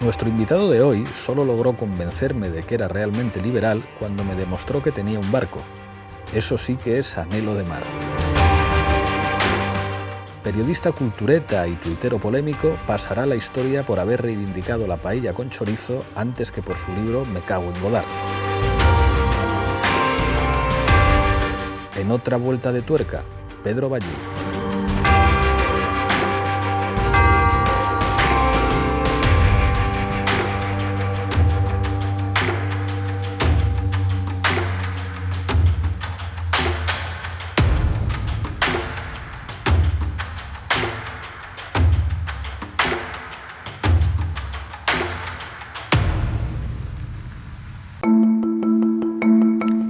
Nuestro invitado de hoy solo logró convencerme de que era realmente liberal cuando me demostró que tenía un barco. Eso sí que es anhelo de mar. Periodista cultureta y tuitero polémico, pasará la historia por haber reivindicado la paella con chorizo antes que por su libro Me cago en Godard. En otra vuelta de tuerca, Pedro Ballín.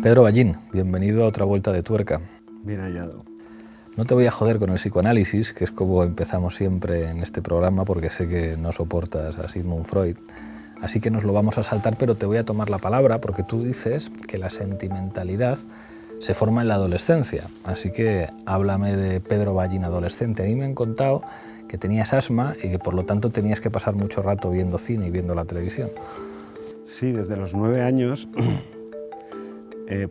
Pedro Ballín, bienvenido a otra vuelta de tuerca. Bien hallado. No te voy a joder con el psicoanálisis, que es como empezamos siempre en este programa, porque sé que no soportas a Sigmund Freud. Así que nos lo vamos a saltar, pero te voy a tomar la palabra, porque tú dices que la sentimentalidad se forma en la adolescencia. Así que háblame de Pedro Ballín adolescente. A mí me han contado que tenías asma y que por lo tanto tenías que pasar mucho rato viendo cine y viendo la televisión. Sí, desde los 9 años.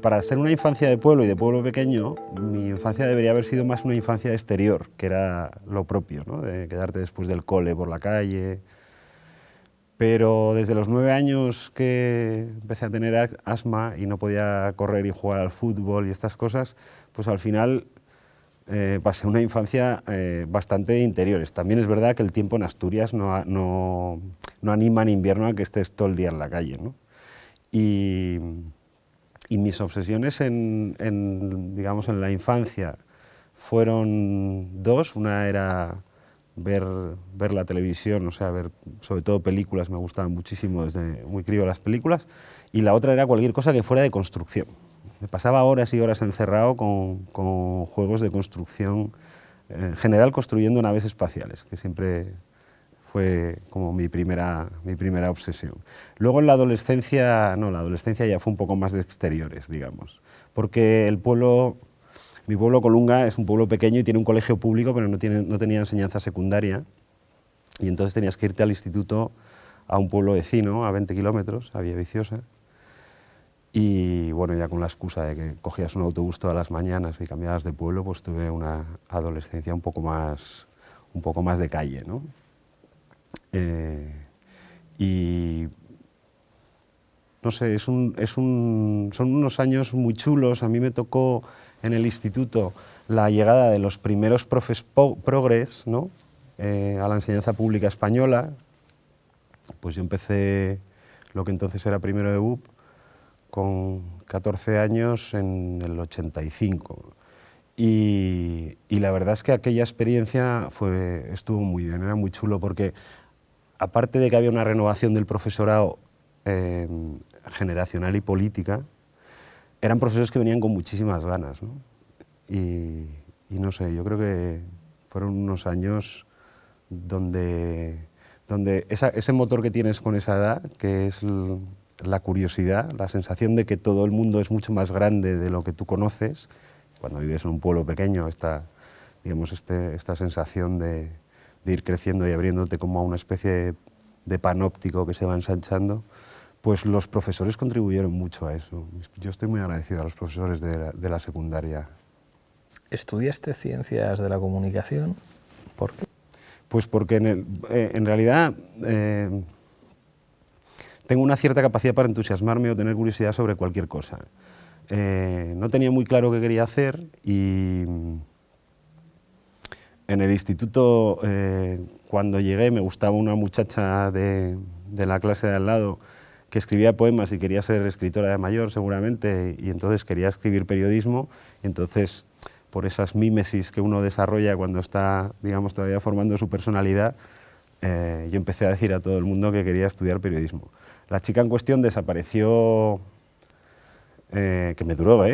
Para ser una infancia de pueblo y de pueblo pequeño, mi infancia debería haber sido más una infancia exterior, que era lo propio, ¿no? De quedarte después del cole por la calle. Pero desde los 9 años que empecé a tener asma y no podía correr y jugar al fútbol y estas cosas, pues al final pasé una infancia bastante de interiores. También es verdad que el tiempo en Asturias no anima en invierno a que estés todo el día en la calle, ¿no? Y mis obsesiones digamos, en la infancia fueron dos. Una era ver la televisión, o sea, ver sobre todo películas, me gustaban muchísimo desde muy crío las películas, y la otra era cualquier cosa que fuera de construcción. Me pasaba horas y horas encerrado con juegos de construcción, en general construyendo naves espaciales, que siempre fue como mi primera obsesión. Luego en la adolescencia, no, la adolescencia ya fue un poco más de exteriores, digamos, porque mi pueblo Colunga es un pueblo pequeño y tiene un colegio público, pero no tenía enseñanza secundaria, y entonces tenías que irte al instituto a un pueblo vecino, a 20 kilómetros, a Villaviciosa, y bueno, ya con la excusa de que cogías un autobús todas las mañanas y cambiabas de pueblo, pues tuve una adolescencia un poco más de calle, ¿no? Y no sé, son unos años muy chulos. A mí me tocó en el instituto la llegada de los primeros profes progres, ¿no? A la enseñanza pública española. Pues yo empecé lo que entonces era primero de BUP con 14 años en el 85. Y la verdad es que aquella experiencia estuvo muy bien, era muy chulo porque aparte de que había una renovación del profesorado generacional y política, eran profesores que venían con muchísimas ganas, ¿no? Y no sé, yo creo que fueron unos años donde ese motor que tienes con esa edad, que es la curiosidad, la sensación de que todo el mundo es mucho más grande de lo que tú conoces. Cuando vives en un pueblo pequeño, esta sensación de ir creciendo y abriéndote como a una especie de panóptico que se va ensanchando, pues los profesores contribuyeron mucho a eso. Yo estoy muy agradecido a los profesores de la secundaria. ¿Estudiaste Ciencias de la Comunicación? ¿Por qué? Pues porque en realidad tengo una cierta capacidad para entusiasmarme o tener curiosidad sobre cualquier cosa. No tenía muy claro qué quería hacer y en el instituto, cuando llegué, me gustaba una muchacha de la clase de al lado que escribía poemas y quería ser escritora de mayor seguramente, y entonces quería escribir periodismo. Y entonces, por esas mímesis que uno desarrolla cuando está, digamos, todavía formando su personalidad, yo empecé a decir a todo el mundo que quería estudiar periodismo. La chica en cuestión desapareció, que me duró,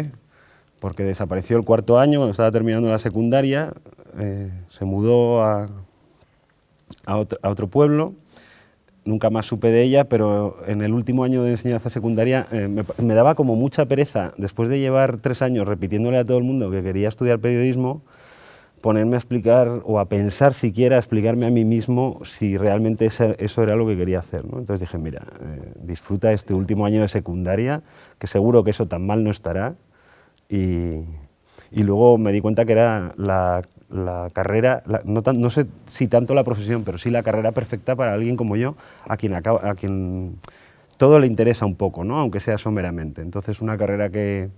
porque desapareció el cuarto año, cuando estaba terminando la secundaria, se mudó a otro pueblo. Nunca más supe de ella, pero en el último año de enseñanza secundaria me daba como mucha pereza, después de llevar 3 años repitiéndole a todo el mundo que quería estudiar periodismo, ponerme a explicar o a pensar siquiera, a explicarme a mí mismo si realmente eso era lo que quería hacer, ¿no? Entonces dije, mira, disfruta este último año de secundaria, que seguro que eso tan mal no estará, y luego me di cuenta que era la carrera, no sé si tanto la profesión, pero sí la carrera perfecta para alguien como yo, a quien todo le interesa un poco, ¿no? Aunque sea someramente. Entonces una carrera que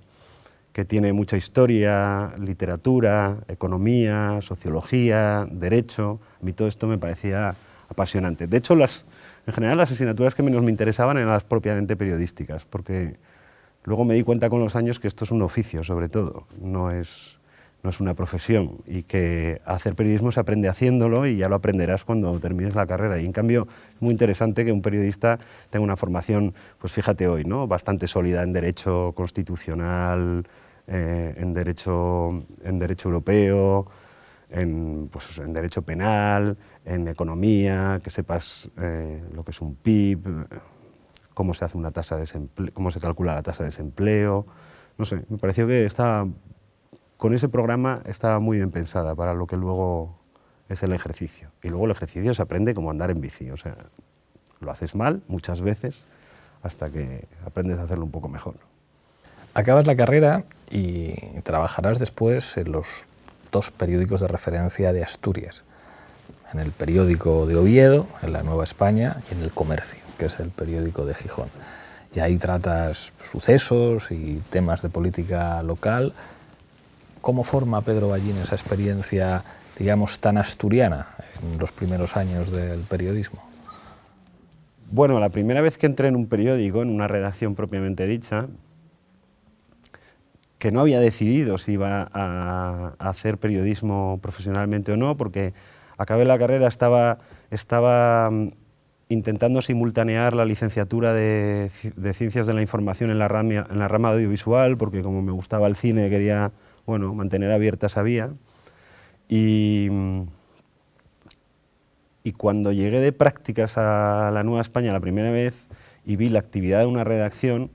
tiene mucha historia, literatura, economía, sociología, derecho. A mí todo esto me parecía apasionante. De hecho, en general las asignaturas que menos me interesaban eran las propiamente periodísticas, porque luego me di cuenta con los años que esto es un oficio, sobre todo, no es una profesión, y que hacer periodismo se aprende haciéndolo y ya lo aprenderás cuando termines la carrera. Y en cambio es muy interesante que un periodista tenga una formación, pues fíjate hoy, ¿no? Bastante sólida en derecho constitucional, en derecho europeo, pues, en derecho penal, en economía, que sepas lo que es un PIB, cómo se hace una tasa de desempleo, cómo se calcula la tasa de desempleo. No sé, me pareció que con ese programa estaba muy bien pensada para lo que luego es el ejercicio. Y luego el ejercicio se aprende como andar en bici, o sea, lo haces mal muchas veces hasta que aprendes a hacerlo un poco mejor. Acabas la carrera y trabajarás después en los 2 periódicos de referencia de Asturias, en el periódico de Oviedo, en La Nueva España, y en El Comercio, que es el periódico de Gijón. Y ahí tratas sucesos y temas de política local. ¿Cómo forma Pedro Ballín esa experiencia, digamos, tan asturiana en los primeros años del periodismo? Bueno, la primera vez que entré en un periódico, en una redacción propiamente dicha, que no había decidido si iba a hacer periodismo profesionalmente o no, porque acabé la carrera, estaba intentando simultanear la licenciatura de Ciencias de la Información en la rama audiovisual, porque como me gustaba el cine quería, bueno, mantener abierta esa vía. Y cuando llegué de prácticas a La Nueva España la primera vez y vi la actividad de una redacción,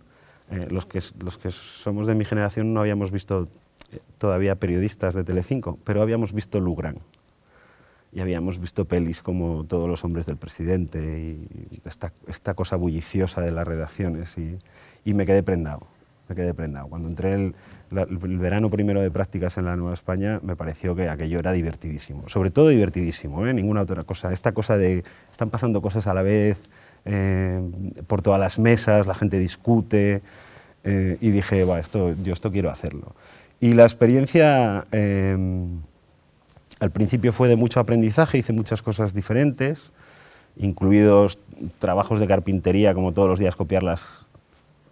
los que somos de mi generación no habíamos visto todavía periodistas de Telecinco, pero habíamos visto Lugran y habíamos visto pelis como Todos los hombres del presidente y esta cosa bulliciosa de las redacciones, y me quedé prendado. Cuando entré el verano primero de prácticas en La Nueva España me pareció que aquello era divertidísimo, sobre todo divertidísimo, ninguna otra cosa. Esta cosa de están pasando cosas a la vez, por todas las mesas, la gente discute, y dije, yo esto quiero hacerlo. Y la experiencia al principio fue de mucho aprendizaje, hice muchas cosas diferentes, incluidos trabajos de carpintería, como todos los días copiar las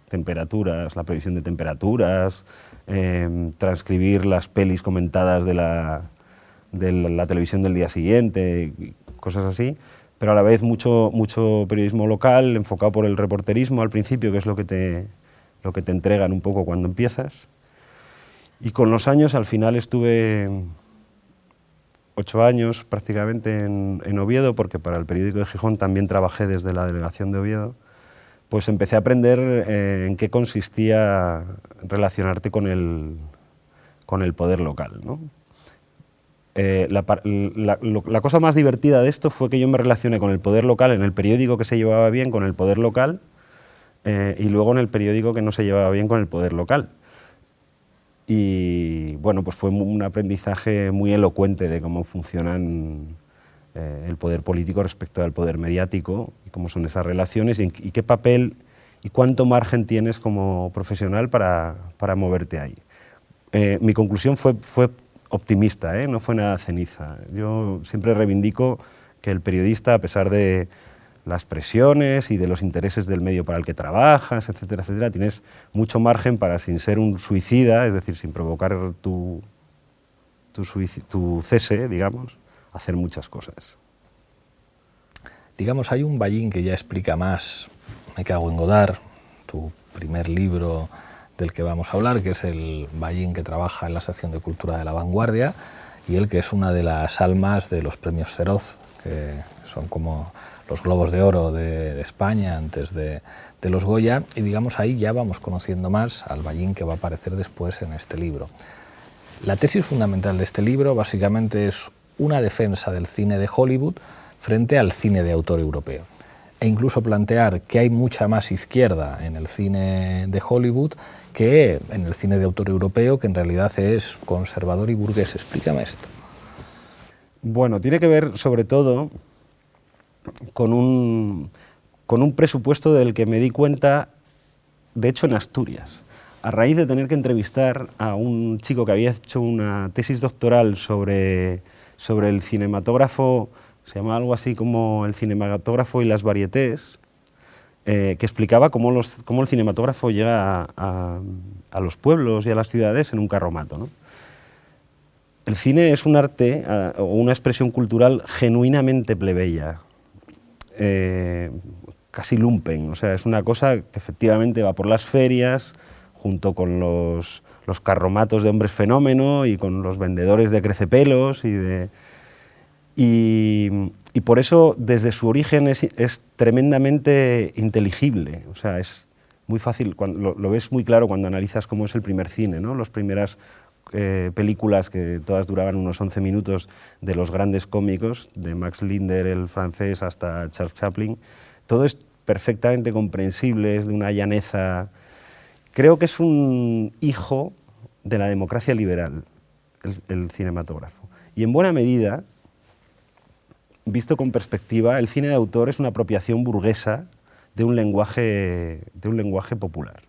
temperaturas, la previsión de temperaturas, transcribir las pelis comentadas de la televisión del día siguiente, cosas así, pero a la vez mucho periodismo local, enfocado por el reporterismo al principio, que es lo que te entregan un poco cuando empiezas. Y con los años, al final estuve 8 años prácticamente en Oviedo, porque para el periódico de Gijón también trabajé desde la delegación de Oviedo. Pues empecé a aprender en qué consistía relacionarte con el poder local, ¿no? La cosa más divertida de esto fue que yo me relacioné con el poder local en el periódico que se llevaba bien con el poder local, y luego en el periódico que no se llevaba bien con el poder local. Y bueno, pues fue un aprendizaje muy elocuente de cómo funcionan el poder político respecto al poder mediático, y cómo son esas relaciones, y qué papel y cuánto margen tienes como profesional para moverte ahí. Mi conclusión fue optimista, no fue nada ceniza. Yo siempre reivindico que el periodista, a pesar de las presiones y de los intereses del medio para el que trabajas, etcétera, etcétera, tienes mucho margen para, sin ser un suicida, es decir, sin provocar tu cese, digamos, hacer muchas cosas. Digamos, hay un Ballín que ya explica más, Me cago en Godard, tu primer libro del que vamos a hablar, que es el Ballín que trabaja en la sección de Cultura de La Vanguardia, y él que es una de las almas de los premios Feroz, que son como los Globos de Oro de España antes de los Goya, y digamos ahí ya vamos conociendo más al Ballín que va a aparecer después en este libro. La tesis fundamental de este libro básicamente es una defensa del cine de Hollywood frente al cine de autor europeo, e incluso plantear que hay mucha más izquierda en el cine de Hollywood que en el cine de autor europeo, que en realidad es conservador y burgués. Explícame esto. Bueno, tiene que ver sobre todo con un presupuesto del que me di cuenta, de hecho, en Asturias. A raíz de tener que entrevistar a un chico que había hecho una tesis doctoral sobre el cinematógrafo, se llama algo así como el cinematógrafo y las varietés, que explicaba cómo el cinematógrafo llega a los pueblos y a las ciudades en un carromato, ¿no? El cine es un arte o una expresión cultural genuinamente plebeya, casi lumpen, o sea, es una cosa que efectivamente va por las ferias, junto con los carromatos de hombres fenómeno y con los vendedores de crecepelos y por eso desde su origen es tremendamente inteligible, o sea, es muy fácil, lo ves muy claro cuando analizas cómo es el primer cine, ¿no? Las primeras películas que todas duraban unos 11 minutos de los grandes cómicos, de Max Linder, el francés, hasta Charles Chaplin, todo es perfectamente comprensible, es de una llaneza. Creo que es un hijo de la democracia liberal, el cinematógrafo. Y en buena medida, visto con perspectiva, el cine de autor es una apropiación burguesa de un lenguaje popular.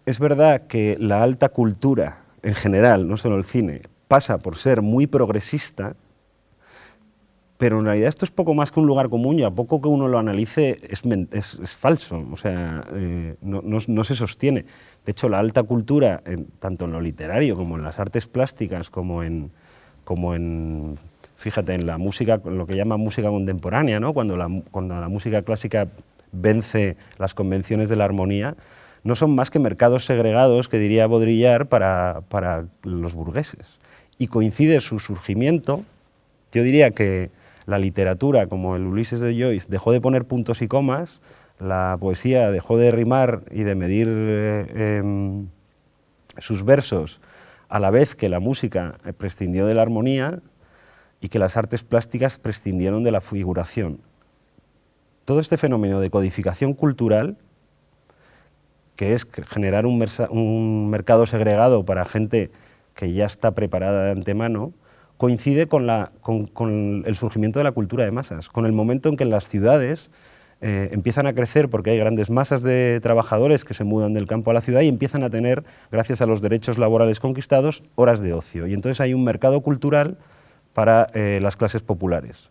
Es verdad que la alta cultura, en general, no solo el cine, pasa por ser muy progresista, pero en realidad esto es poco más que un lugar común y a poco que uno lo analice es falso, o sea, no se sostiene. De hecho, la alta cultura, tanto en lo literario como en las artes plásticas, como en fíjate, en la música, lo que llaman música contemporánea, ¿no? Cuando la música clásica vence las convenciones de la armonía, no son más que mercados segregados, que diría Baudrillard, para los burgueses. Y coincide su surgimiento, yo diría que la literatura, como el Ulises de Joyce, dejó de poner puntos y comas, la poesía dejó de rimar y de medir sus versos, a la vez que la música prescindió de la armonía y que las artes plásticas prescindieron de la figuración. Todo este fenómeno de codificación cultural, que es generar un mercado segregado para gente que ya está preparada de antemano, coincide con el surgimiento de la cultura de masas, con el momento en que en las ciudades empiezan a crecer porque hay grandes masas de trabajadores que se mudan del campo a la ciudad y empiezan a tener, gracias a los derechos laborales conquistados, horas de ocio. Y entonces hay un mercado cultural para las clases populares.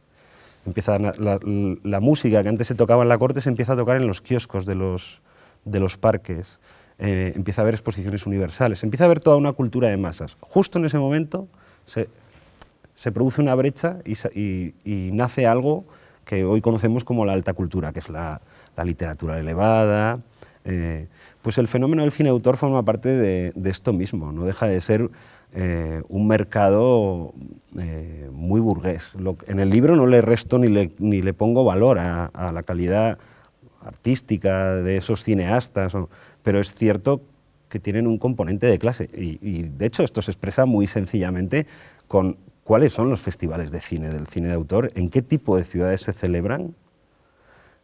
La música que antes se tocaba en la corte se empieza a tocar en los kioscos de los parques, empieza a haber exposiciones universales, empieza a haber toda una cultura de masas. Justo en ese momento se produce una brecha y nace algo que hoy conocemos como la alta cultura, que es la literatura elevada. Pues el fenómeno del cine de autor forma parte de esto mismo, no deja de ser un mercado muy burgués. En el libro no le resto ni le pongo valor a la calidad artística de esos cineastas, pero es cierto que tienen un componente de clase y de hecho esto se expresa muy sencillamente con cuáles son los festivales de cine, del cine de autor, en qué tipo de ciudades se celebran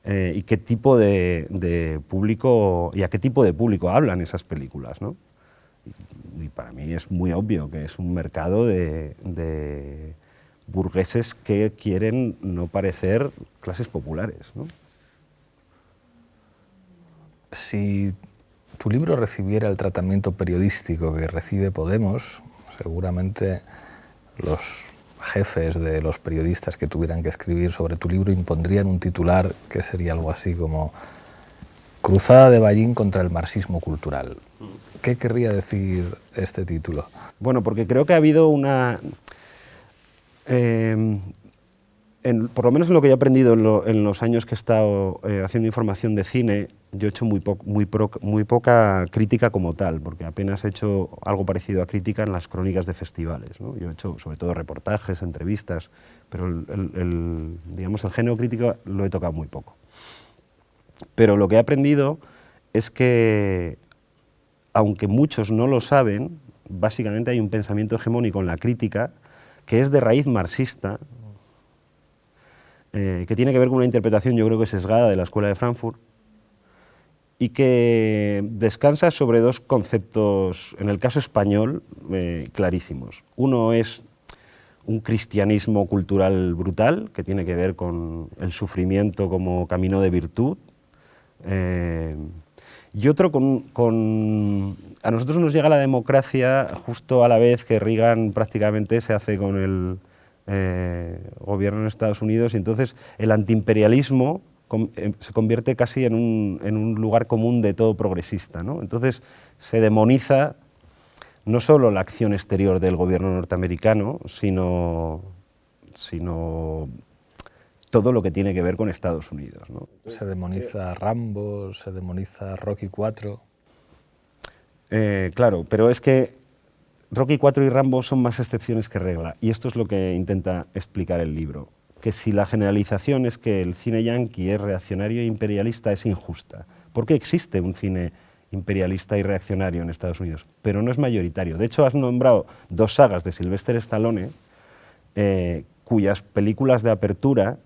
y qué tipo de público y a qué tipo de público hablan esas películas, ¿no? Y para mí es muy obvio que es un mercado de burgueses que quieren no parecer clases populares, ¿no? Si tu libro recibiera el tratamiento periodístico que recibe Podemos, seguramente los jefes de los periodistas que tuvieran que escribir sobre tu libro impondrían un titular que sería algo así como Cruzada de Ballín contra el marxismo cultural. ¿Qué querría decir este título? Bueno, porque creo que ha habido una... por lo menos en lo que he aprendido en los años que he estado haciendo información de cine, yo he hecho muy poca crítica como tal, porque apenas he hecho algo parecido a crítica en las crónicas de festivales, ¿no? Yo he hecho sobre todo reportajes, entrevistas, pero digamos, el género crítico lo he tocado muy poco. Pero lo que he aprendido es que aunque muchos no lo saben, básicamente hay un pensamiento hegemónico en la crítica que es de raíz marxista, que tiene que ver con una interpretación, yo creo que sesgada, de la Escuela de Frankfurt, y que descansa sobre dos conceptos, en el caso español, clarísimos. Uno es un cristianismo cultural brutal, que tiene que ver con el sufrimiento como camino de virtud, y otro a nosotros nos llega la democracia justo a la vez que Reagan prácticamente se hace con el gobierno en Estados Unidos, y entonces el antiimperialismo se convierte casi en un lugar común de todo progresista, ¿no? Entonces se demoniza no solo la acción exterior del gobierno norteamericano, sino todo lo que tiene que ver con Estados Unidos, ¿no? Se demoniza Rambo, se demoniza Rocky IV. Claro, pero es que Rocky IV y Rambo son más excepciones que regla, y esto es lo que intenta explicar el libro, que si la generalización es que el cine yanqui es reaccionario e imperialista, es injusta. Porque existe un cine imperialista y reaccionario en Estados Unidos, pero no es mayoritario. De hecho, has nombrado dos sagas de Sylvester Stallone, cuyas películas de apertura,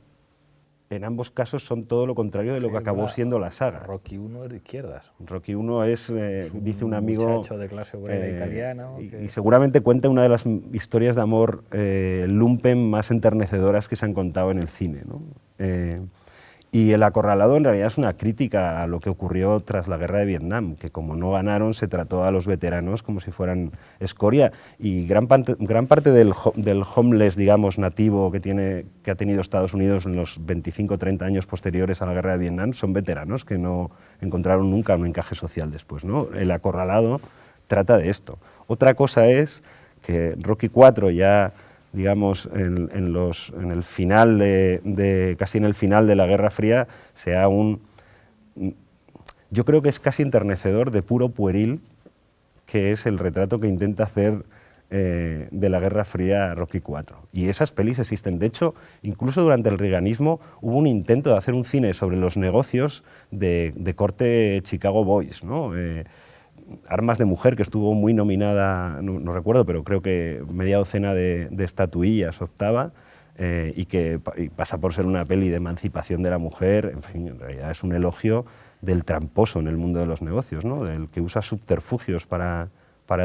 en ambos casos, son todo lo contrario de lo que acabó siendo la saga. Rocky I es de izquierdas. Rocky I es dice un amigo, muchacho de clase obrera italiano. Y seguramente cuenta una de las historias de amor lumpen más enternecedoras que se han contado en el cine, ¿no? Y El acorralado en realidad es una crítica a lo que ocurrió tras la guerra de Vietnam, que como no ganaron se trató a los veteranos como si fueran escoria, y gran parte del homeless, digamos, nativo que ha tenido Estados Unidos en los 25 o 30 años posteriores a la guerra de Vietnam son veteranos que no encontraron nunca un encaje social después, ¿no? El acorralado trata de esto. Otra cosa es que Rocky IV ya, digamos, en el final casi en el final de la Guerra Fría, sea yo creo que es casi enternecedor de puro pueril, que es el retrato que intenta hacer de la Guerra Fría Rocky IV. Y esas pelis existen. De hecho, incluso durante el reaganismo hubo un intento de hacer un cine sobre los negocios de corte Chicago Boys, ¿no? Armas de mujer, que estuvo muy nominada, no recuerdo, pero creo que media docena de estatuillas optaba, y pasa por ser una peli de emancipación de la mujer. En fin, en realidad es un elogio del tramposo en el mundo de los negocios, ¿no? Del que usa subterfugios para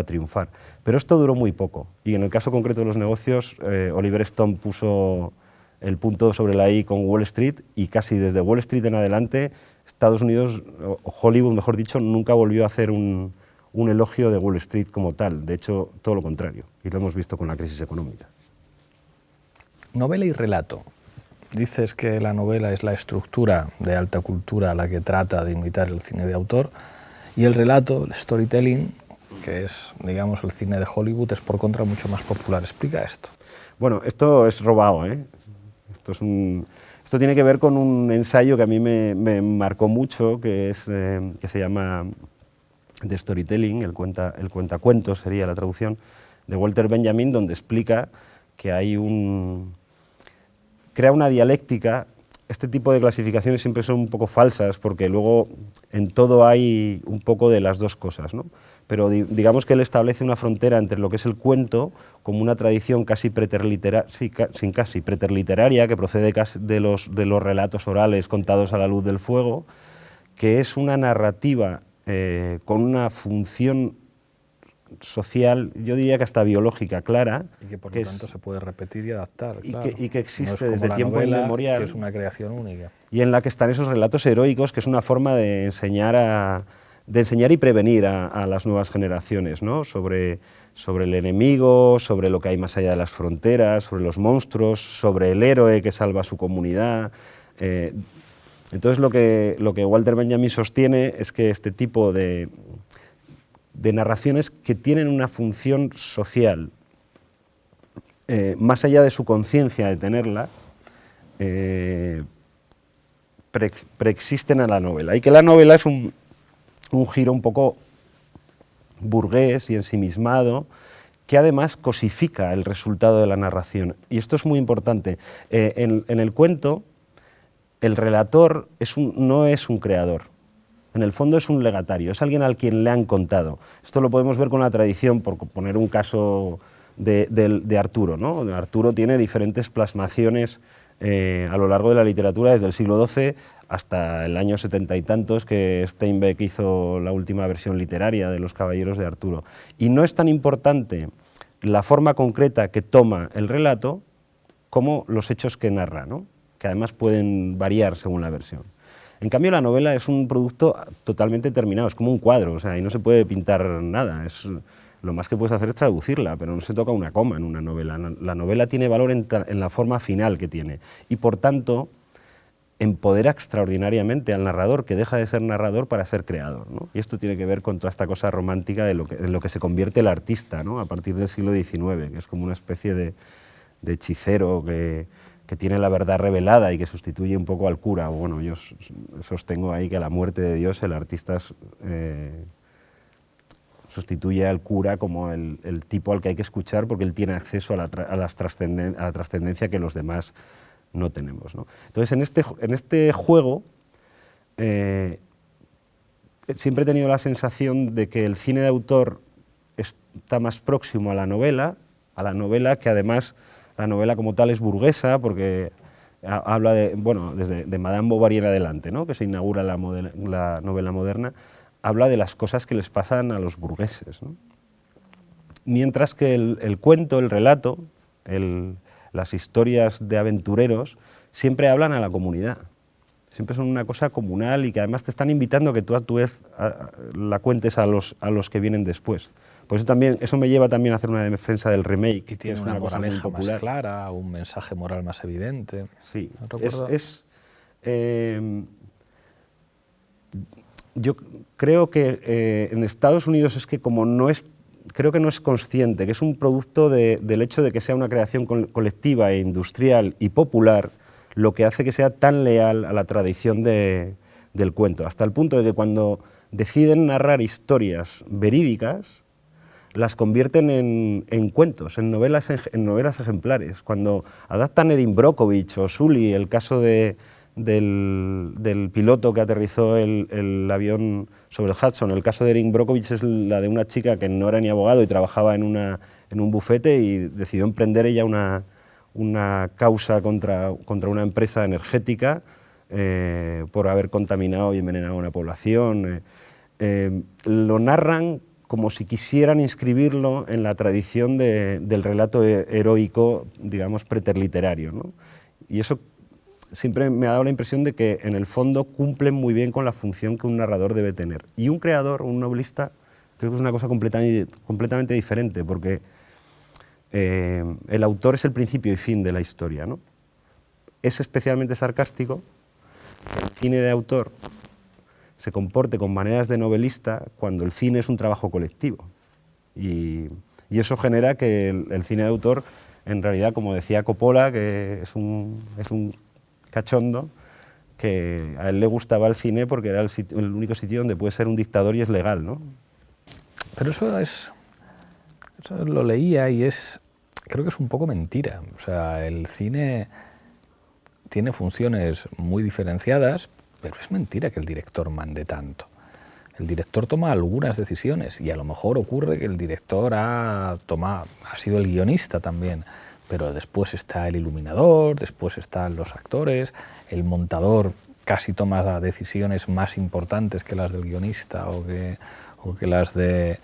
triunfar. Pero esto duró muy poco, y en el caso concreto de los negocios, Oliver Stone puso el punto sobre la I con Wall Street, y casi desde Wall Street en adelante Estados Unidos, o Hollywood mejor dicho, nunca volvió a hacer un elogio de Wall Street como tal. De hecho, todo lo contrario, y lo hemos visto con la crisis económica. Novela y relato. Dices que la novela es la estructura de alta cultura a la que trata de imitar el cine de autor, y el relato, el storytelling, que es, digamos, el cine de Hollywood, es por contra mucho más popular. Explica esto. Bueno, esto es robado, ¿eh? Esto tiene que ver con un ensayo que a mí me marcó mucho, que se llama The Storytelling, el cuentacuentos sería la traducción, de Walter Benjamin, donde explica que crea una dialéctica. Este tipo de clasificaciones siempre son un poco falsas, porque luego en todo hay un poco de las dos cosas, ¿no? Pero digamos que él establece una frontera entre lo que es el cuento como una tradición casi preterliteraria, que procede casi de los relatos orales contados a la luz del fuego, que es una narrativa con una función social, yo diría que hasta biológica, clara. Y que por lo tanto se puede repetir y adaptar. Y que existe no es desde tiempo inmemorial. Que es una creación única. Y en la que están esos relatos heroicos, que es una forma de enseñar y prevenir a las nuevas generaciones, ¿no? Sobre el enemigo, sobre lo que hay más allá de las fronteras, sobre los monstruos, sobre el héroe que salva a su comunidad. Entonces lo que Walter Benjamin sostiene es que este tipo de narraciones que tienen una función social, más allá de su conciencia de tenerla, preexisten a la novela, y que la novela es un giro un poco burgués y ensimismado, que además cosifica el resultado de la narración. Y esto es muy importante. En el cuento, el relator no es un creador. En el fondo es un legatario, es alguien al quien le han contado. Esto lo podemos ver con la tradición, por poner un caso de Arturo, ¿no? Arturo tiene diferentes plasmaciones a lo largo de la literatura, desde el siglo XII hasta el año 70 y tantos, que Steinbeck hizo la última versión literaria de Los Caballeros de Arturo. Y no es tan importante la forma concreta que toma el relato como los hechos que narra, ¿no? Que además pueden variar según la versión. En cambio, la novela es un producto totalmente terminado, es como un cuadro, o sea, ahí no se puede pintar nada, lo más que puedes hacer es traducirla, pero no se toca una coma en una novela. La novela tiene valor en la forma final que tiene, y por tanto empodera extraordinariamente al narrador, que deja de ser narrador para ser creador, ¿no? Y esto tiene que ver con toda esta cosa romántica en lo que se convierte el artista, ¿no? A partir del siglo XIX, que es como una especie de hechicero que tiene la verdad revelada y que sustituye un poco al cura. Bueno, yo sostengo ahí que a la muerte de Dios el artista sustituye al cura como el tipo al que hay que escuchar, porque él tiene acceso a la trascendencia que los demás no tenemos, ¿no? Entonces, en este juego siempre he tenido la sensación de que el cine de autor está más próximo a la novela que además la novela como tal es burguesa, porque habla desde Madame Bovary en adelante, ¿no? Que se inaugura la novela moderna, habla de las cosas que les pasan a los burgueses, ¿no? Mientras que el cuento, el relato, las historias de aventureros siempre hablan a la comunidad, siempre son una cosa comunal y que además te están invitando a que tú a tu vez la cuentes a los que vienen después. Por eso también, eso me lleva también a hacer una defensa del remake, que tiene una moraleja más clara, un mensaje moral más evidente. Sí, yo creo que en Estados Unidos es que creo que no es consciente, que es un producto del hecho de que sea una creación colectiva e industrial y popular, lo que hace que sea tan leal a la tradición del cuento, hasta el punto de que cuando deciden narrar historias verídicas, las convierten en cuentos, en novelas ejemplares. Cuando adaptan Erin Brockovich o Sully, el caso del piloto que aterrizó el avión sobre el Hudson, el caso de Erin Brockovich es la de una chica que no era ni abogado y trabajaba en un bufete y decidió emprender ella una causa contra una empresa energética por haber contaminado y envenenado a una población. Lo narran como si quisieran inscribirlo en la tradición del relato heroico, digamos, preterliterario, ¿no? Y eso siempre me ha dado la impresión de que, en el fondo, cumplen muy bien con la función que un narrador debe tener. Y un creador, un novelista, creo que es una cosa completamente diferente, porque el autor es el principio y fin de la historia, ¿no? Es especialmente sarcástico que el cine de autor se comporte con maneras de novelista cuando el cine es un trabajo colectivo. Y eso genera que el cine de autor, en realidad, como decía Coppola, que es un cachondo, que a él le gustaba el cine porque era el único sitio donde puede ser un dictador y es legal, ¿no? Pero eso lo leía y creo que es un poco mentira. O sea, el cine tiene funciones muy diferenciadas, pero es mentira que el director mande tanto. El director toma algunas decisiones y a lo mejor ocurre que el director ha sido el guionista también, pero después está el iluminador, después están los actores, el montador casi toma decisiones más importantes que las del guionista o que las del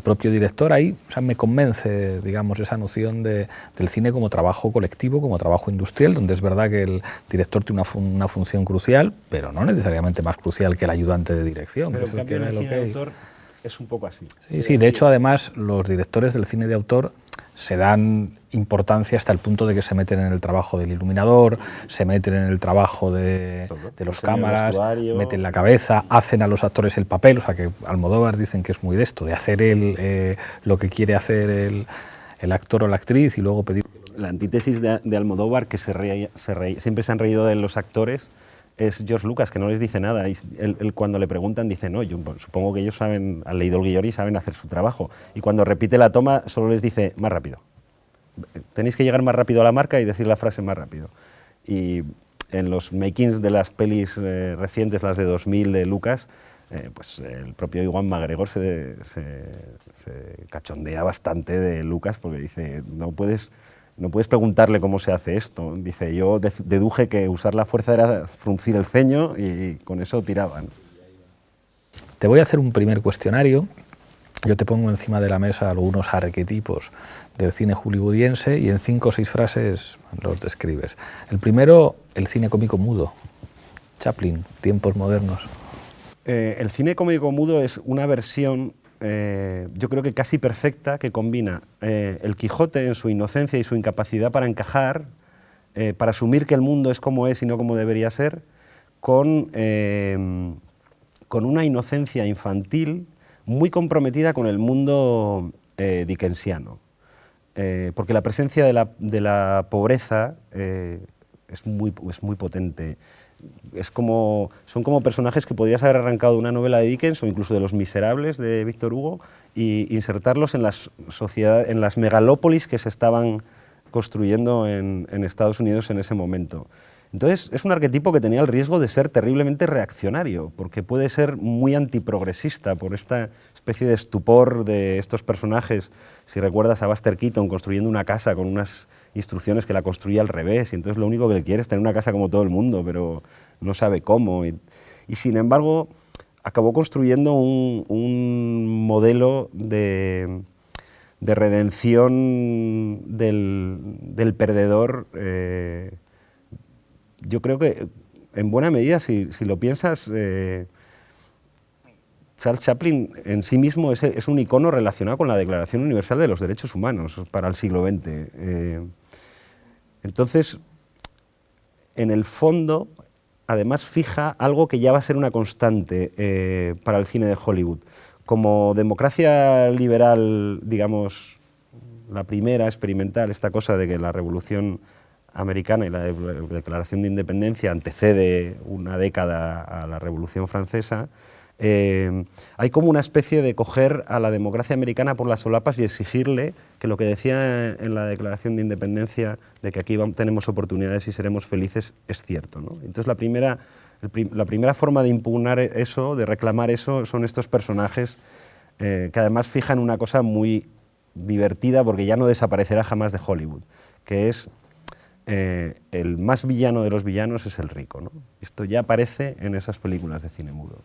propio director. Ahí, o sea, me convence, digamos, esa noción del cine como trabajo colectivo, como trabajo industrial, donde es verdad que el director tiene una función crucial, pero no necesariamente más crucial que el ayudante de dirección. Pero en cambio en el cine de autor es un poco así. Sí, de hecho, además, los directores del cine de autor se dan importancia hasta el punto de que se meten en el trabajo del iluminador, se meten en el trabajo de los cámaras, meten la cabeza, hacen a los actores el papel. O sea, que Almodóvar dicen que es muy de esto, de hacer lo que quiere hacer el actor o la actriz y luego pedir... La antítesis de Almodóvar, que siempre se han reído de los actores, es George Lucas, que no les dice nada. Y él cuando le preguntan dice, no, yo supongo que ellos han leído el guión y saben hacer su trabajo. Y cuando repite la toma solo les dice, más rápido. Tenéis que llegar más rápido a la marca y decir la frase más rápido. Y en los makings de las pelis recientes, las de 2000 de Lucas, pues el propio Ewan McGregor se cachondea bastante de Lucas porque dice, no puedes preguntarle cómo se hace esto. Dice, yo deduje que usar la fuerza era fruncir el ceño y con eso tiraban. Te voy a hacer un primer cuestionario. Yo te pongo encima de la mesa algunos arquetipos del cine hollywoodiense y en 5 o 6 frases los describes. El primero, el cine cómico mudo. Chaplin, tiempos modernos. El cine cómico mudo es una versión, yo creo que casi perfecta, que combina el Quijote en su inocencia y su incapacidad para encajar, para asumir que el mundo es como es y no como debería ser, con una inocencia infantil muy comprometida con el mundo dickensiano. Porque la presencia de la pobreza es muy potente. Son como personajes que podrías haber arrancado de una novela de Dickens o incluso de Los Miserables de Víctor Hugo y insertarlos en las megalópolis que se estaban construyendo en Estados Unidos en ese momento. Entonces, es un arquetipo que tenía el riesgo de ser terriblemente reaccionario, porque puede ser muy antiprogresista por esta especie de estupor de estos personajes. Si recuerdas a Buster Keaton construyendo una casa con unas instrucciones que la construía al revés, y entonces lo único que le quiere es tener una casa como todo el mundo, pero no sabe cómo. Y sin embargo, acabó construyendo un modelo de redención del perdedor. Yo creo que, en buena medida, si lo piensas, Charles Chaplin en sí mismo es un icono relacionado con la Declaración Universal de los Derechos Humanos para el siglo XX. Entonces, en el fondo, además fija algo que ya va a ser una constante para el cine de Hollywood. Como democracia liberal, digamos, la primera experimental, esta cosa de que la Revolución Americana y la Declaración de Independencia antecede una década a la Revolución Francesa, hay como una especie de coger a la democracia americana por las solapas y exigirle que lo que decía en la Declaración de Independencia de que aquí tenemos oportunidades y seremos felices es cierto, ¿no? Entonces la primera forma de impugnar eso, de reclamar eso, son estos personajes que además fijan una cosa muy divertida porque ya no desaparecerá jamás de Hollywood, que es el más villano de los villanos es el rico, ¿no? Esto ya aparece en esas películas de cine mudo.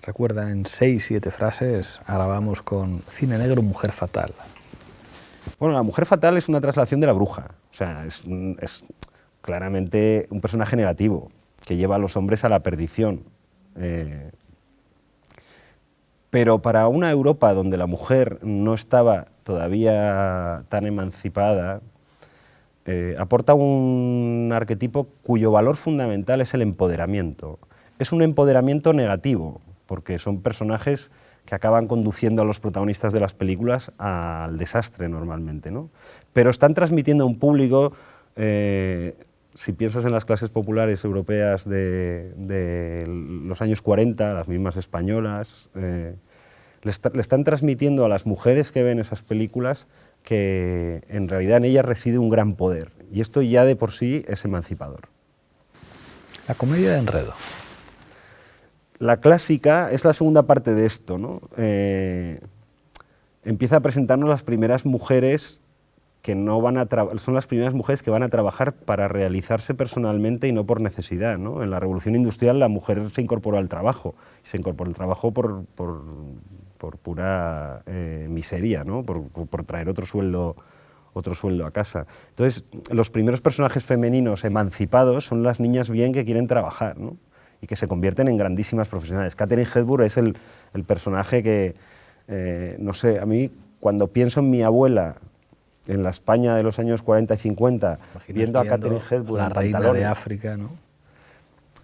Recuerda, en 6 o 7 frases, ahora vamos con cine negro, mujer fatal. Bueno, la mujer fatal es una traslación de la bruja, o sea, es claramente un personaje negativo que lleva a los hombres a la perdición. Pero para una Europa donde la mujer no estaba todavía tan emancipada, aporta un arquetipo cuyo valor fundamental es el empoderamiento. Es un empoderamiento negativo, porque son personajes que acaban conduciendo a los protagonistas de las películas al desastre normalmente, ¿no? Pero están transmitiendo a un público, si piensas en las clases populares europeas de los años 40, las mismas españolas, le están transmitiendo a las mujeres que ven esas películas que en realidad en ellas reside un gran poder, y esto ya de por sí es emancipador. La comedia de enredo. La clásica es la segunda parte de esto, ¿no? Empieza a presentarnos las primeras mujeres que no van a son las primeras mujeres que van a trabajar para realizarse personalmente y no por necesidad, ¿no? En la Revolución Industrial la mujer se incorporó al trabajo, y se incorporó al trabajo por pura miseria, ¿no? Por traer otro sueldo a casa. Entonces, los primeros personajes femeninos emancipados son las niñas bien que quieren trabajar, ¿no? Y que se convierten en grandísimas profesionales. Katharine Hepburn es el personaje que, no sé, a mí cuando pienso en mi abuela, en la España de los años 40 y 50, viendo a Katharine Hepburn, la reina de África, ¿no?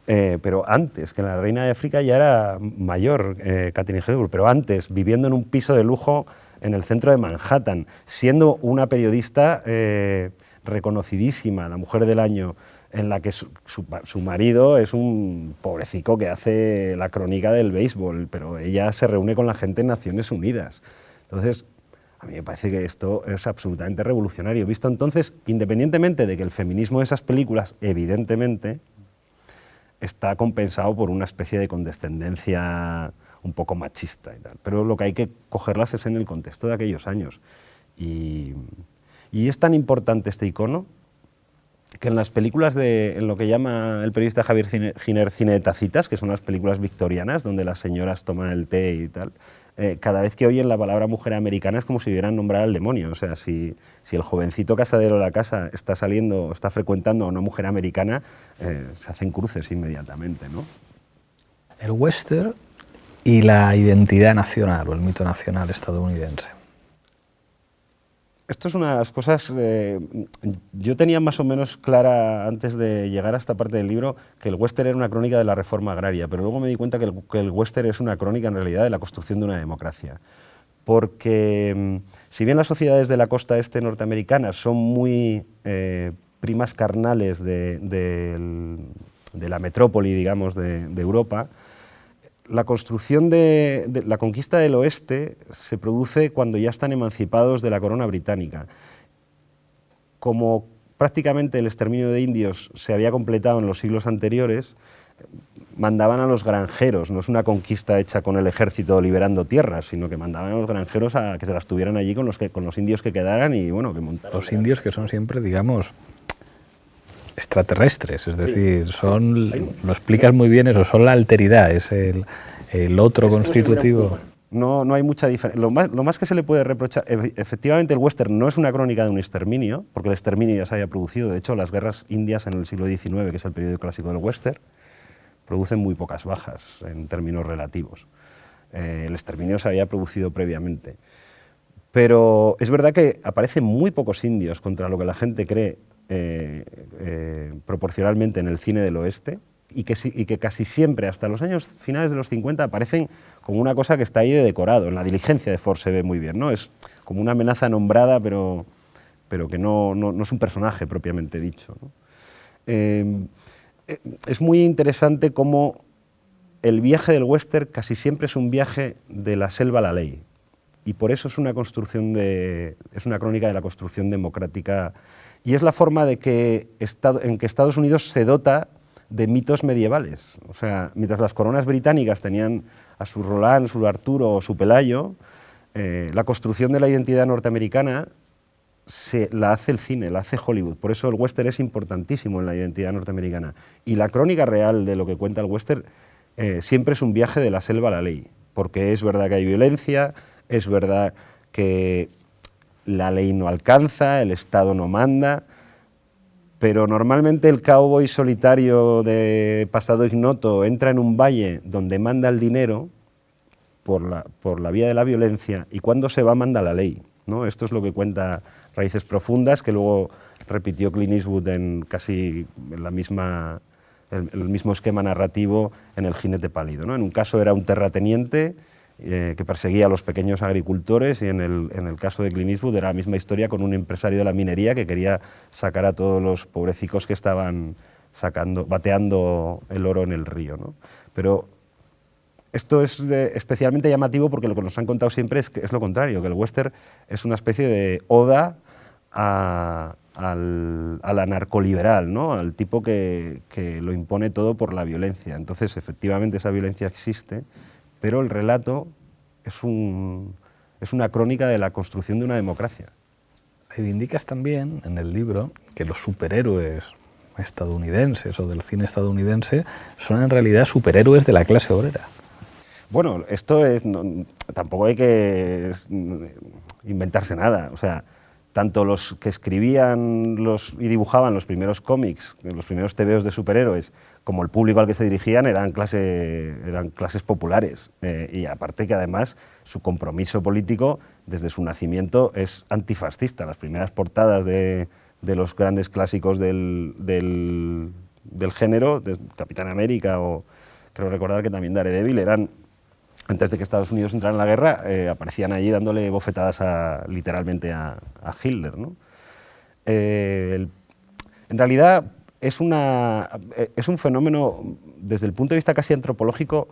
Pero antes, que la reina de África ya era mayor, Katharine Hepburn, pero antes, viviendo en un piso de lujo en el centro de Manhattan, siendo una periodista reconocidísima, la mujer del año, en la que su marido es un pobrecico que hace la crónica del béisbol, pero ella se reúne con la gente en Naciones Unidas. Entonces, a mí me parece que esto es absolutamente revolucionario. Visto entonces, independientemente de que el feminismo de esas películas, evidentemente, está compensado por una especie de condescendencia un poco machista y tal. Pero lo que hay que cogerlas es en el contexto de aquellos años. Y es tan importante este icono que en las películas en lo que llama el periodista Javier Giner cine de tacitas, que son las películas victorianas, donde las señoras toman el té y tal, cada vez que oyen la palabra mujer americana es como si hubieran nombrado al demonio. O sea, si el jovencito casadero de la casa está saliendo, está frecuentando a una mujer americana, se hacen cruces inmediatamente, ¿no? El western y la identidad nacional, o el mito nacional estadounidense. Esto es una de las cosas, yo tenía más o menos clara antes de llegar a esta parte del libro que el western era una crónica de la reforma agraria, pero luego me di cuenta que el western es una crónica en realidad de la construcción de una democracia. Porque si bien las sociedades de la costa este norteamericana son muy primas carnales de la metrópoli, digamos, de Europa, la construcción la conquista del oeste se produce cuando ya están emancipados de la corona británica. Como prácticamente el exterminio de indios se había completado en los siglos anteriores, mandaban a los granjeros, no es una conquista hecha con el ejército liberando tierras, sino que mandaban a los granjeros a que se las tuvieran allí con los indios que quedaran y bueno, que montaran. Los indios que son siempre, digamos, extraterrestres, es decir, son, lo explicas muy bien eso, son la alteridad, es el otro constitutivo. No hay mucha diferencia. Lo más que se le puede reprochar, efectivamente el western no es una crónica de un exterminio, porque el exterminio ya se había producido. De hecho, las guerras indias en el siglo XIX, que es el periodo clásico del western, producen muy pocas bajas en términos relativos. El exterminio se había producido previamente. Pero es verdad que aparecen muy pocos indios contra lo que la gente cree proporcionalmente en el cine del oeste, y que casi siempre, hasta los años finales de los 50, aparecen como una cosa que está ahí de decorado. En La diligencia de Ford se ve muy bien, ¿no? Es como una amenaza nombrada, pero que no es un personaje propiamente dicho, ¿no? Es muy interesante cómo el viaje del western casi siempre es un viaje de la selva a la ley, y por eso es una crónica de la construcción democrática, y es la forma en que Estados Unidos se dota de mitos medievales. O sea, mientras las coronas británicas tenían a su Roland, su Arturo o su Pelayo, la construcción de la identidad norteamericana la hace el cine, la hace Hollywood. Por eso el western es importantísimo en la identidad norteamericana. Y la crónica real de lo que cuenta el western siempre es un viaje de la selva a la ley, porque es verdad que hay violencia, es verdad que la ley no alcanza, el Estado no manda, pero normalmente el cowboy solitario de pasado ignoto entra en un valle donde manda el dinero por la vía de la violencia, y cuando se va manda la ley, ¿no? Esto es lo que cuenta Raíces Profundas, que luego repitió Clint Eastwood en casi el mismo esquema narrativo en El jinete pálido, ¿no? En un caso era un terrateniente que perseguía a los pequeños agricultores, y en el caso de Clint Eastwood era la misma historia con un empresario de la minería que quería sacar a todos los pobrecicos que estaban bateando el oro en el río, ¿no? Pero esto es especialmente llamativo porque lo que nos han contado siempre es lo contrario, que el western es una especie de oda a la narcoliberal, ¿no? Al tipo que lo impone todo por la violencia. Entonces, efectivamente, esa violencia existe, pero el relato es una crónica de la construcción de una democracia. Reivindicas también en el libro que los superhéroes estadounidenses o del cine estadounidense son en realidad superhéroes de la clase obrera. Bueno, esto tampoco hay que inventarse nada. O sea, tanto los que escribían y dibujaban los primeros cómics, los primeros tebeos de superhéroes, como el público al que se dirigían eran clases populares. Y aparte que además su compromiso político desde su nacimiento es antifascista. Las primeras portadas de los grandes clásicos del género, de Capitán América o creo recordar que también Daredevil, eran, antes de que Estados Unidos entrara en la guerra, aparecían allí dándole bofetadas literalmente a Hitler, ¿no? En realidad es un fenómeno, desde el punto de vista casi antropológico,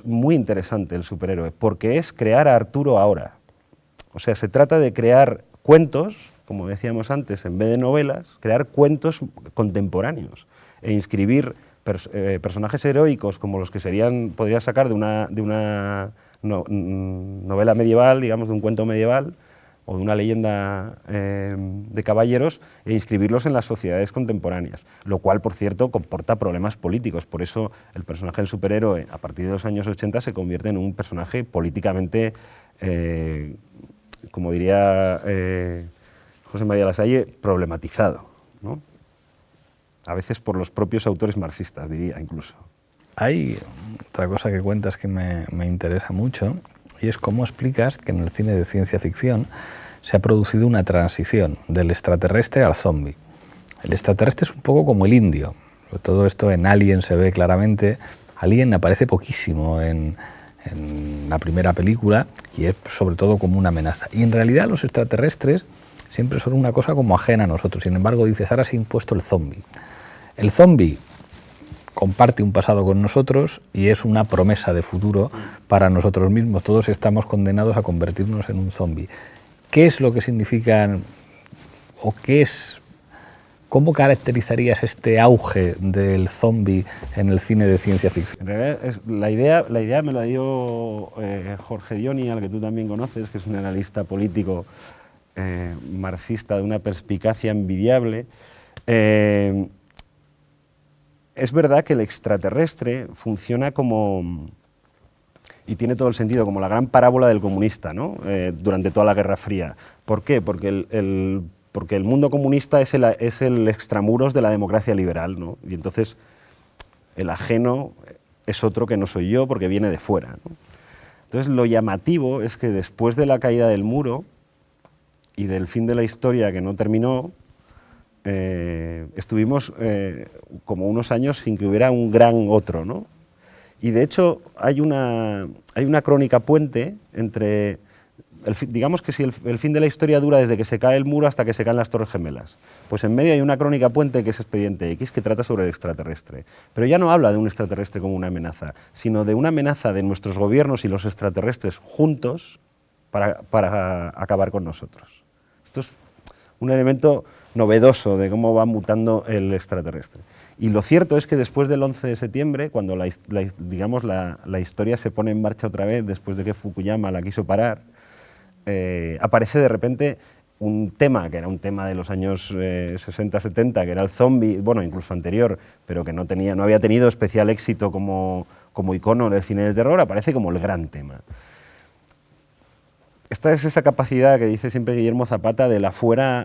muy interesante el superhéroe, porque es crear a Arturo ahora. O sea, se trata de crear cuentos, como decíamos antes, en vez de novelas, crear cuentos contemporáneos e inscribir personajes heroicos como los que podría sacar de una novela medieval, digamos, de un cuento medieval, o de una leyenda de caballeros, e inscribirlos en las sociedades contemporáneas, lo cual, por cierto, comporta problemas políticos. Por eso el personaje del superhéroe, a partir de los años 80, se convierte en un personaje políticamente, como diría José María Lasalle, problematizado, ¿no? A veces por los propios autores marxistas, diría, incluso. Hay otra cosa que cuentas que me interesa mucho, y es cómo explicas que en el cine de ciencia ficción se ha producido una transición del extraterrestre al zombie. El extraterrestre es un poco como el indio. Todo esto en Alien se ve claramente. Alien aparece poquísimo en la primera película y es sobre todo como una amenaza. Y en realidad los extraterrestres siempre son una cosa como ajena a nosotros. Sin embargo, dices, ahora se ha impuesto el zombie. El zombie comparte un pasado con nosotros y es una promesa de futuro para nosotros mismos. Todos estamos condenados a convertirnos en un zombie. ¿Qué es lo que significan o qué es, cómo caracterizarías este auge del zombie en el cine de ciencia ficción? En realidad, la idea me la dio Jorge Dioni, al que tú también conoces, que es un analista político marxista de una perspicacia envidiable. Es verdad que el extraterrestre funciona como, y tiene todo el sentido, como la gran parábola del comunista, ¿no? Durante toda la Guerra Fría. ¿Por qué? Porque el mundo comunista es el extramuros de la democracia liberal, ¿no? Y entonces el ajeno es otro que no soy yo porque viene de fuera, ¿no? Entonces lo llamativo es que después de la caída del muro y del fin de la historia que no terminó, estuvimos como unos años sin que hubiera un gran otro, ¿no? Y de hecho hay una crónica puente entre, digamos que si el fin de la historia dura desde que se cae el muro hasta que se caen las Torres Gemelas, pues en medio hay una crónica puente que es Expediente X, que trata sobre el extraterrestre. Pero ya no habla de un extraterrestre como una amenaza, sino de una amenaza de nuestros gobiernos y los extraterrestres juntos para acabar con nosotros. Esto es un elemento novedoso de cómo va mutando el extraterrestre. Y lo cierto es que después del 11 de septiembre, cuando la historia se pone en marcha otra vez, después de que Fukuyama la quiso parar, aparece de repente un tema, que era un tema de los años 60-70, que era el zombie, bueno, incluso anterior, pero que no había tenido especial éxito como icono del cine de terror, aparece como el gran tema. Esta es esa capacidad que dice siempre Guillermo Zapata de la fuera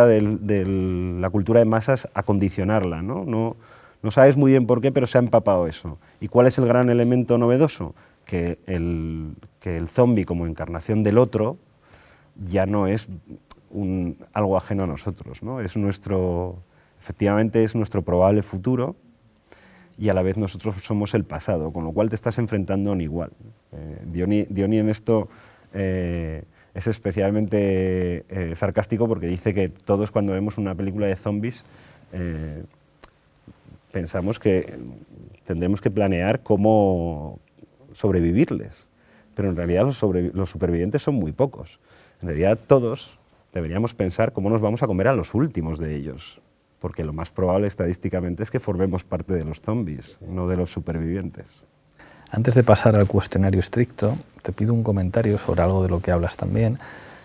de la cultura de masas a condicionarla, ¿no? No sabes muy bien por qué, pero se ha empapado eso. ¿Y cuál es el gran elemento novedoso? Que el zombie como encarnación del otro ya no es algo ajeno a nosotros, ¿no? Efectivamente es nuestro probable futuro, y a la vez nosotros somos el pasado, con lo cual te estás enfrentando a un igual. Dioni en esto es especialmente sarcástico porque dice que todos cuando vemos una película de zombies pensamos que tendremos que planear cómo sobrevivirles, pero en realidad los supervivientes son muy pocos. En realidad todos deberíamos pensar cómo nos vamos a comer a los últimos de ellos, porque lo más probable estadísticamente es que formemos parte de los zombies, no de los supervivientes. Antes de pasar al cuestionario estricto, te pido un comentario sobre algo de lo que hablas también,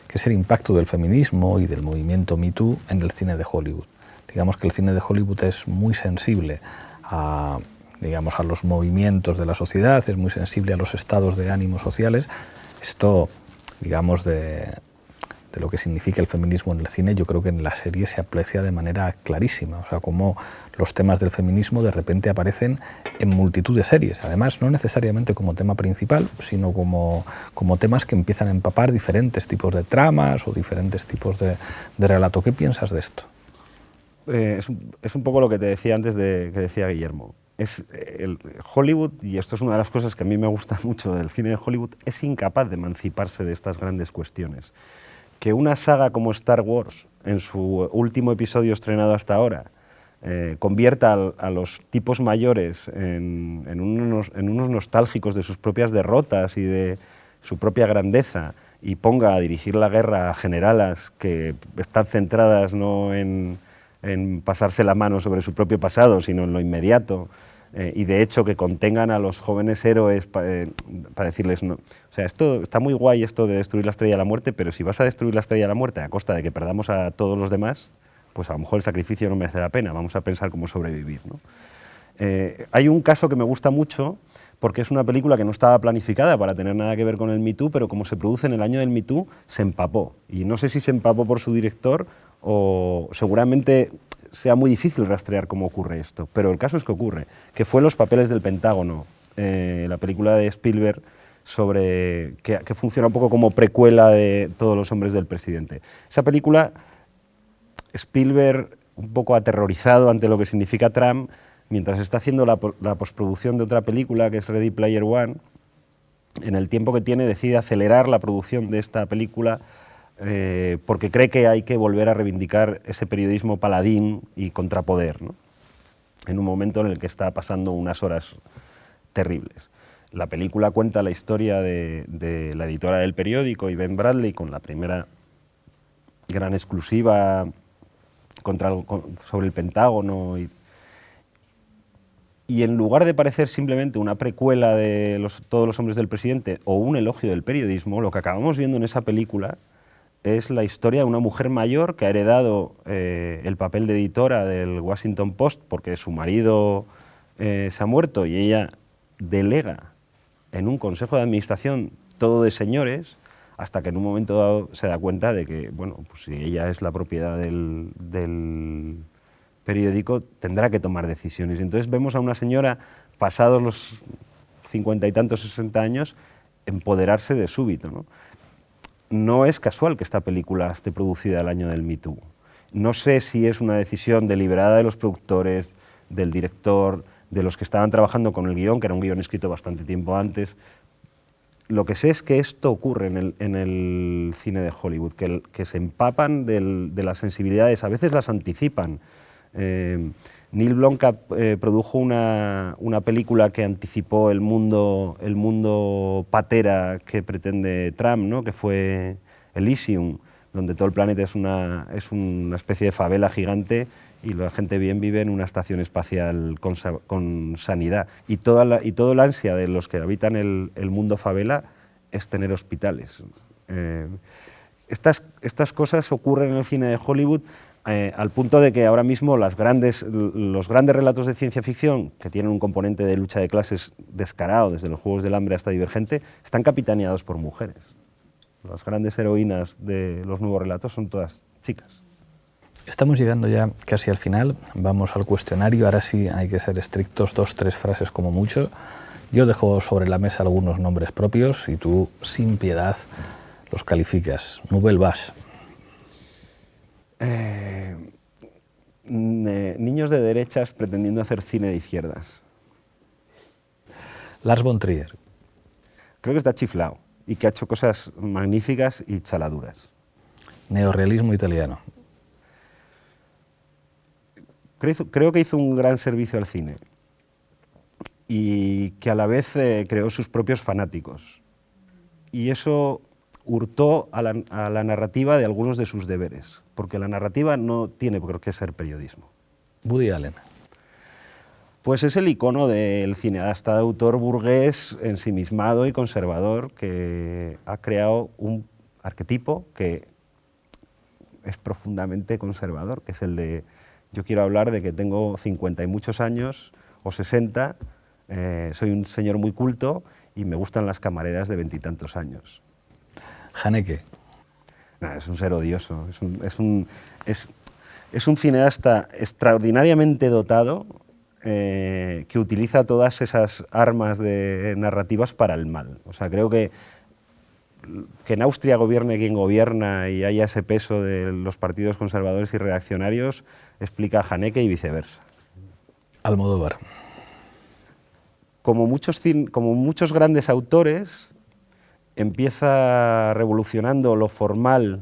que es el impacto del feminismo y del movimiento Me Too en el cine de Hollywood. Digamos que el cine de Hollywood es muy sensible a los movimientos de la sociedad, es muy sensible a los estados de ánimo sociales. Esto, digamos, de lo que significa el feminismo en el cine, yo creo que en la serie se aprecia de manera clarísima. O sea, cómo los temas del feminismo de repente aparecen en multitud de series. Además, no necesariamente como tema principal, sino como temas que empiezan a empapar diferentes tipos de tramas o diferentes tipos de relato. ¿Qué piensas de esto? Es un poco lo que te decía antes que decía Guillermo. Hollywood, y esto es una de las cosas que a mí me gusta mucho del cine de Hollywood, es incapaz de emanciparse de estas grandes cuestiones. Que una saga como Star Wars, en su último episodio estrenado hasta ahora, convierta a los tipos mayores en unos nostálgicos de sus propias derrotas y de su propia grandeza, y ponga a dirigir la guerra a generalas que están centradas no en en pasarse la mano sobre su propio pasado, sino en lo inmediato. Y de hecho que contengan a los jóvenes héroes para decirles, no, o sea, esto está muy guay esto de destruir la Estrella de la Muerte, pero si vas a destruir la Estrella de la Muerte a costa de que perdamos a todos los demás, pues a lo mejor el sacrificio no merece la pena, vamos a pensar cómo sobrevivir, ¿no? Hay un caso que me gusta mucho, porque es una película que no estaba planificada para tener nada que ver con el Me Too, pero como se produce en el año del Me Too, se empapó. Y no sé si se empapó por su director o seguramente sea muy difícil rastrear cómo ocurre esto, pero el caso es que ocurre, que fue Los papeles del Pentágono, la película de Spielberg sobre que funciona un poco como precuela de Todos los hombres del presidente. Esa película, Spielberg, un poco aterrorizado ante lo que significa Trump, mientras está haciendo la postproducción de otra película, que es Ready Player One, en el tiempo que tiene decide acelerar la producción de esta película porque cree que hay que volver a reivindicar ese periodismo paladín y contrapoder, ¿no? En un momento en el que está pasando unas horas terribles. La película cuenta la historia de la editora del periódico y Ben Bradley con la primera gran exclusiva sobre el Pentágono y en lugar de parecer simplemente una precuela de Todos los hombres del presidente o un elogio del periodismo, lo que acabamos viendo en esa película es la historia de una mujer mayor que ha heredado el papel de editora del Washington Post porque su marido se ha muerto y ella delega en un consejo de administración todo de señores, hasta que en un momento dado se da cuenta de que, bueno, pues si ella es la propiedad del periódico, tendrá que tomar decisiones. Entonces vemos a una señora, pasados los 50 y tantos, 60 años, empoderarse de súbito, ¿no? No es casual que esta película esté producida el año del Me Too. No sé si es una decisión deliberada de los productores, del director, de los que estaban trabajando con el guión, que era un guión escrito bastante tiempo antes. Lo que sé es que esto ocurre en el cine de Hollywood, que se empapan de las sensibilidades, a veces las anticipan. Neil Blomkamp produjo una película que anticipó el mundo patera que pretende Trump, ¿no? Que fue Elysium, donde todo el planeta es una especie de favela gigante y la gente bien vive en una estación espacial con sanidad. Y todo el ansia de los que habitan el mundo favela es tener hospitales. Estas cosas ocurren en el cine de Hollywood al punto de que ahora mismo los grandes relatos de ciencia ficción, que tienen un componente de lucha de clases descarado, desde los Juegos del Hambre hasta Divergente, están capitaneados por mujeres. Las grandes heroínas de los nuevos relatos son todas chicas. Estamos llegando ya casi al final, vamos al cuestionario, ahora sí hay que ser estrictos, 2 o 3 frases como mucho. Yo dejo sobre la mesa algunos nombres propios y tú, sin piedad, los calificas. Nouvelle Vache. Niños de derechas pretendiendo hacer cine de izquierdas. Lars von Trier. Creo que está chiflado y que ha hecho cosas magníficas y chaladuras. Neorrealismo italiano. Creo que hizo un gran servicio al cine y que a la vez creó sus propios fanáticos. Y eso hurtó a la narrativa de algunos de sus deberes, porque la narrativa no tiene por qué ser periodismo. Woody Allen. Pues es el icono del cineasta de autor burgués, ensimismado y conservador, que ha creado un arquetipo que es profundamente conservador, que es el de yo quiero hablar de que tengo 50 y muchos años, o 60, soy un señor muy culto y me gustan las camareras de 20 y tantos años. Haneke. Es un ser odioso, es un cineasta extraordinariamente dotado que utiliza todas esas armas narrativas para el mal. O sea, creo que en Austria gobierne quien gobierna y haya ese peso de los partidos conservadores y reaccionarios explica a Haneke y viceversa. Almodóvar. Como muchos grandes autores, empieza revolucionando lo formal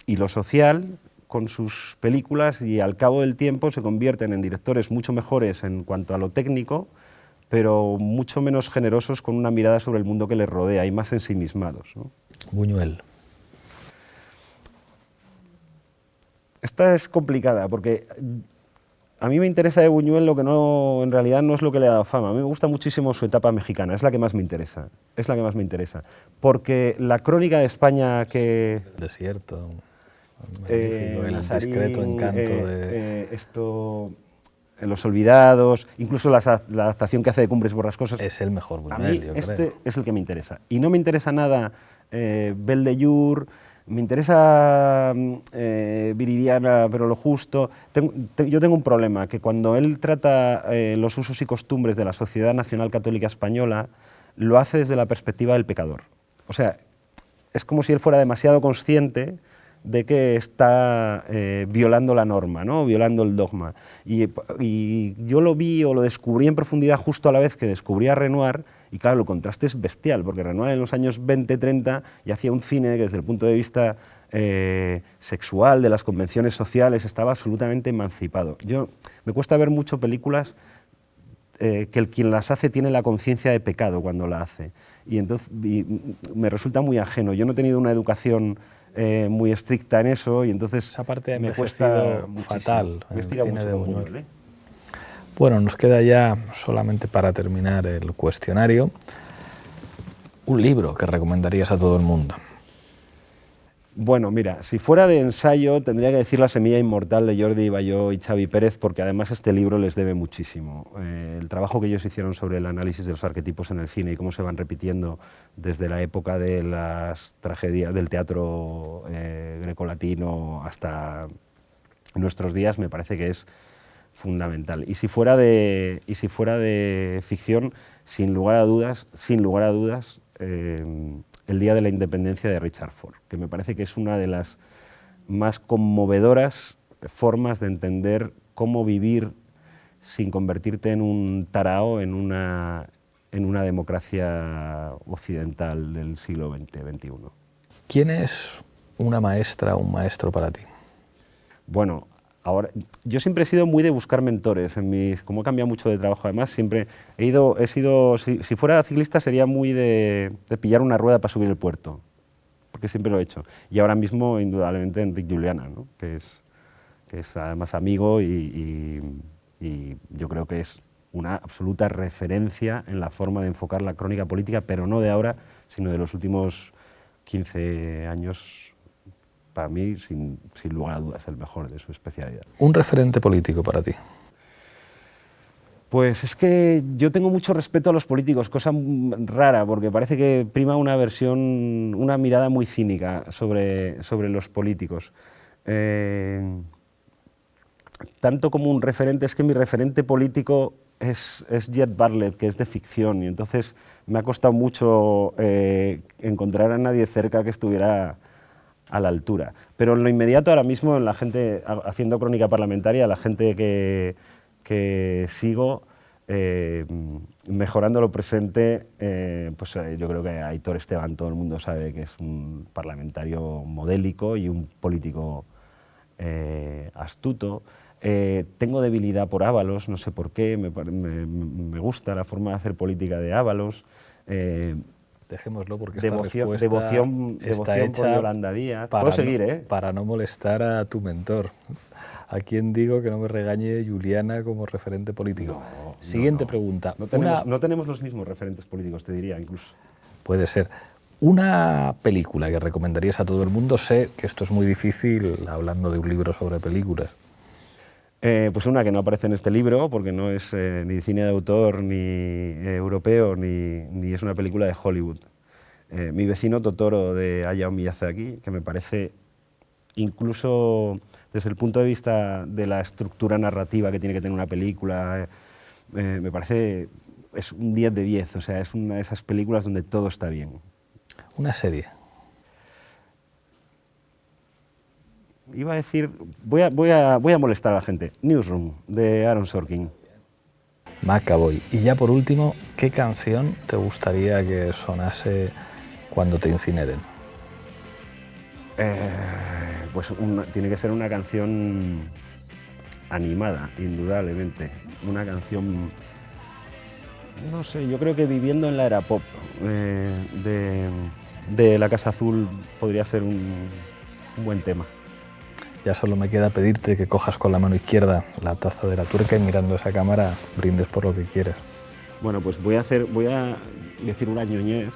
y lo social con sus películas y al cabo del tiempo se convierten en directores mucho mejores en cuanto a lo técnico, pero mucho menos generosos con una mirada sobre el mundo que les rodea y más ensimismados, ¿no? Buñuel. Esta es complicada porque a mí me interesa de Buñuel lo que no, en realidad no es lo que le ha dado fama. A mí me gusta muchísimo su etapa mexicana, es la que más me interesa. Es la que más me interesa. Porque la crónica de España que... El desierto, magnífico, el Nazarín, discreto encanto de... Los Olvidados, incluso la adaptación que hace de Cumbres Borrascosas. Es el mejor A Buñuel, mí yo este creo. es el que me interesa. Y no me interesa nada Belle de Jour, me interesa Viridiana, pero lo justo. Yo tengo un problema, que cuando él trata los usos y costumbres de la Sociedad Nacional Católica Española, lo hace desde la perspectiva del pecador. O sea, es como si él fuera demasiado consciente de que está violando la norma, ¿no? Violando el dogma. Y yo lo vi o lo descubrí en profundidad justo a la vez que descubrí a Renoir, y claro, el contraste es bestial, porque Renoir en los años 20-30 ya hacía un cine que desde el punto de vista sexual, de las convenciones sociales, estaba absolutamente emancipado. Me cuesta ver mucho películas que quien las hace tiene la conciencia de pecado cuando la hace, y me resulta muy ajeno. Yo no he tenido una educación muy estricta en eso, y entonces esa parte me cuesta fatal me en el estira cine mucho de con Buñuel. Buñuel, ¿eh? Bueno, nos queda ya, solamente para terminar el cuestionario, un libro que recomendarías a todo el mundo. Bueno, mira, si fuera de ensayo tendría que decir La semilla inmortal de Jordi Bayó y Xavi Pérez, porque además este libro les debe muchísimo. El trabajo que ellos hicieron sobre el análisis de los arquetipos en el cine y cómo se van repitiendo desde la época de las tragedias del teatro grecolatino hasta nuestros días me parece que es fundamental. Y si fuera de ficción, sin lugar a dudas, El día de la independencia de Richard Ford, que me parece que es una de las más conmovedoras formas de entender cómo vivir sin convertirte en un tarao en una democracia occidental del siglo XX-XXI. ¿Quién es una maestra o un maestro para ti? Bueno, ahora, yo siempre he sido muy de buscar mentores, como he cambiado mucho de trabajo además, siempre si fuera ciclista sería muy de pillar una rueda para subir el puerto, porque siempre lo he hecho. Y ahora mismo, indudablemente, Enric Juliana, ¿no? que es además amigo y yo creo que es una absoluta referencia en la forma de enfocar la crónica política, pero no de ahora, sino de los últimos 15 años. Para mí, sin lugar a dudas, el mejor de su especialidad. ¿Un referente político para ti? Pues es que yo tengo mucho respeto a los políticos, cosa rara, porque parece que prima una mirada muy cínica sobre los políticos. Tanto como un referente, es que mi referente político es Jet Bartlett, que es de ficción, y entonces me ha costado mucho encontrar a nadie cerca que estuviera a la altura. Pero en lo inmediato, ahora mismo, en la gente haciendo crónica parlamentaria, la gente que sigo, mejorando lo presente, yo creo que Aitor Esteban, todo el mundo sabe que es un parlamentario modélico y un político astuto. Tengo debilidad por Ábalos, no sé por qué, me gusta la forma de hacer política de Ábalos. Dejémoslo porque devoción está por hecha Yolanda Díaz. Puedo seguir, ¿eh? Para no molestar a tu mentor. ¿A quién digo que no me regañe Juliana como referente político? Siguiente pregunta. No tenemos los mismos referentes políticos, te diría, incluso. Puede ser. Una película que recomendarías a todo el mundo, sé que esto es muy difícil hablando de un libro sobre películas. Pues una que no aparece en este libro, porque no es ni cine de autor, ni europeo, ni es una película de Hollywood. Mi vecino Totoro, de Hayao Miyazaki, que me parece, incluso desde el punto de vista de la estructura narrativa que tiene que tener una película, me parece, es un 10 de 10, o sea, es una de esas películas donde todo está bien. Una serie. Iba a decir, voy a molestar a la gente. Newsroom, de Aaron Sorkin. Macaboy. Y ya por último, ¿qué canción te gustaría que sonase cuando te incineren? Pues tiene que ser una canción animada, indudablemente. Una canción, no sé, yo creo que Viviendo en la era pop de La Casa Azul podría ser un buen tema. Ya solo me queda pedirte que cojas con la mano izquierda la taza de la tuerca y mirando esa cámara brindes por lo que quieras. Bueno, pues voy a decir una ñoñez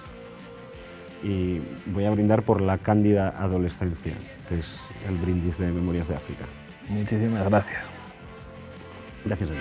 y voy a brindar por la cándida adolescencia, que es el brindis de Memorias de África. Muchísimas gracias. Gracias a ti.